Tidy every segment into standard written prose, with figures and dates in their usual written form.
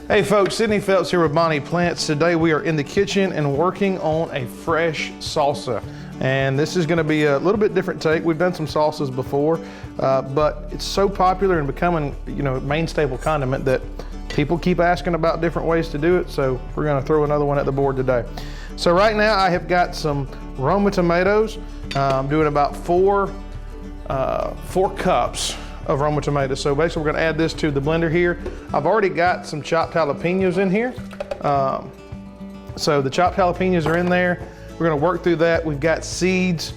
Hey folks, Sydney Phelps here with Bonnie Plants. Today we are in the kitchen and working on a fresh salsa. And this is gonna be a little bit different take. We've done some salsas before, but it's so popular and becoming, main staple condiment that people keep asking about different ways to do it. So we're gonna throw another one at the board today. So right now I have got some Roma tomatoes. I'm doing about four cups of Roma tomatoes. So basically we're gonna add this to the blender here. I've already got some chopped jalapenos in here. So the chopped jalapenos are in there. We're gonna work through that. We've got seeds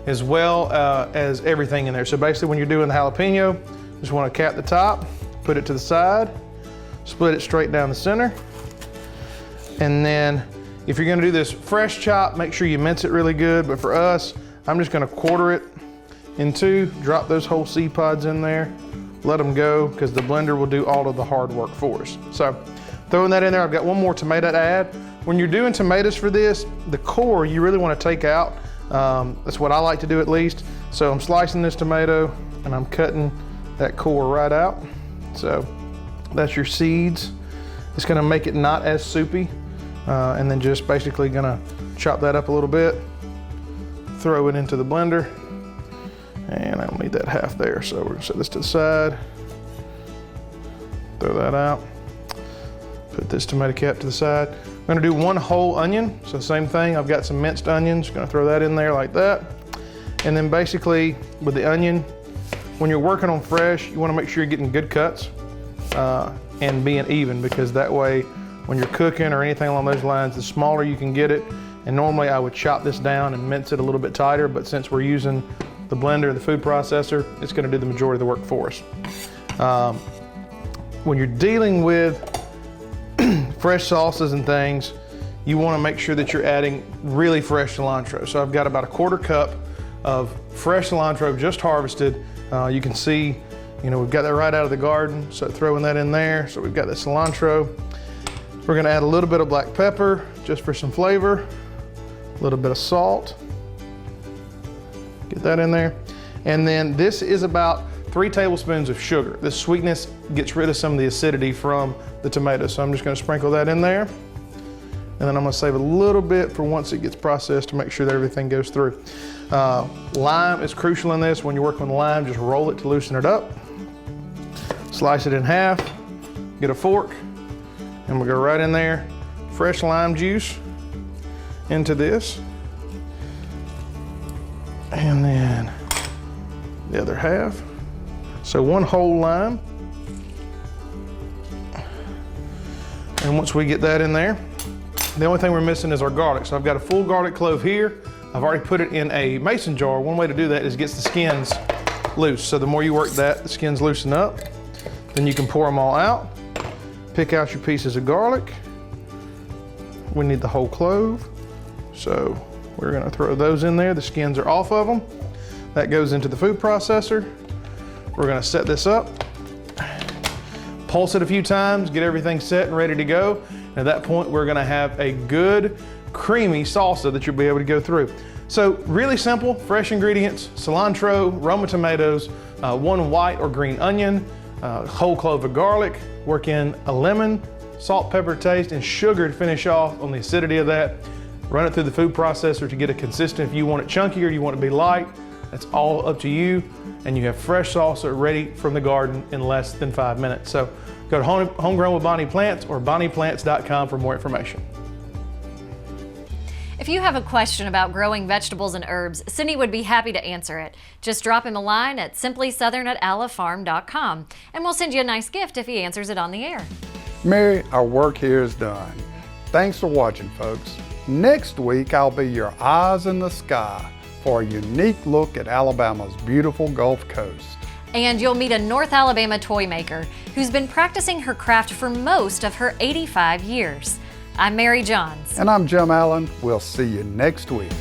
as well as everything in there. So basically when you're doing the jalapeno, just wanna cap the top, put it to the side, split it straight down the center. And then if you're gonna do this fresh chop, make sure you mince it really good. But for us, I'm just gonna quarter it in two, drop those whole seed pods in there, let them go, because the blender will do all of the hard work for us. So throwing that in there, I've got one more tomato to add. When you're doing tomatoes for this, the core you really want to take out. That's what I like to do at least. So I'm slicing this tomato and I'm cutting that core right out. So that's your seeds. It's gonna make it not as soupy. And then just basically gonna chop that up a little bit, throw it into the blender. And I don't need that half there, so we're gonna set this to the side, throw that out, put this tomato cap to the side. I'm gonna do one whole onion, so same thing, I've got some minced onions, gonna throw that in there like that. And then basically with the onion, when you're working on fresh, you wanna make sure you're getting good cuts and being even, because that way when you're cooking or anything along those lines, the smaller you can get it. And normally I would chop this down and mince it a little bit tighter, but since we're using the blender, the food processor, it's gonna do the majority of the work for us. When you're dealing with fresh salsas and things, you wanna make sure that you're adding really fresh cilantro. So I've got about a quarter cup of fresh cilantro just harvested. You can see, we've got that right out of the garden, so throwing that in there. So we've got the cilantro. We're gonna add a little bit of black pepper just for some flavor, a little bit of salt. Get that in there. And then this is about 3 tablespoons of sugar. The sweetness gets rid of some of the acidity from the tomato. So I'm just gonna sprinkle that in there. And then I'm gonna save a little bit for once it gets processed to make sure that everything goes through. Lime is crucial in this. When you're working with lime, just roll it to loosen it up. Slice it in half, get a fork, and we'll go right in there. Fresh lime juice into this. And then the other half. So one whole lime. And once we get that in there, the only thing we're missing is our garlic. So I've got a full garlic clove here. I've already put it in a mason jar. One way to do that is get the skins loose. So the more you work that, the skins loosen up. Then you can pour them all out. Pick out your pieces of garlic. We need the whole clove. So we're gonna throw those in there. The skins are off of them. That goes into the food processor. We're gonna set this up, pulse it a few times, get everything set and ready to go. And at that point, we're gonna have a good, creamy salsa that you'll be able to go through. So really simple, fresh ingredients: cilantro, Roma tomatoes, one white or green onion, whole clove of garlic, work in a lemon, salt, pepper taste, and sugar to finish off on the acidity of that. Run it through the food processor to get it consistent. If you want it chunky or you want it to be light, that's all up to you. And you have fresh salsa ready from the garden in less than 5 minutes. So go to Homegrown with Bonnie Plants or bonnieplants.com for more information. If you have a question about growing vegetables and herbs, Cindy would be happy to answer it. Just drop him a line at simplysouthern@alafarm.com and we'll send you a nice gift if he answers it on the air. Mary, our work here is done. Thanks for watching, folks. Next week, I'll be your eyes in the sky for a unique look at Alabama's beautiful Gulf Coast. And you'll meet a North Alabama toy maker who's been practicing her craft for most of her 85 years. I'm Mary Johns. And I'm Jim Allen. We'll see you next week.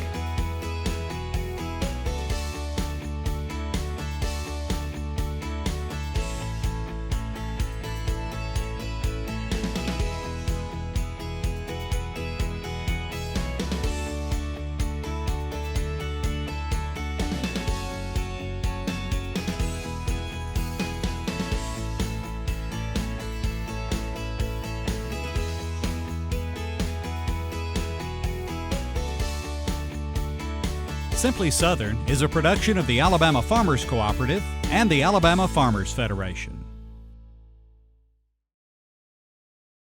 Simply Southern is a production of the Alabama Farmers Cooperative and the Alabama Farmers Federation.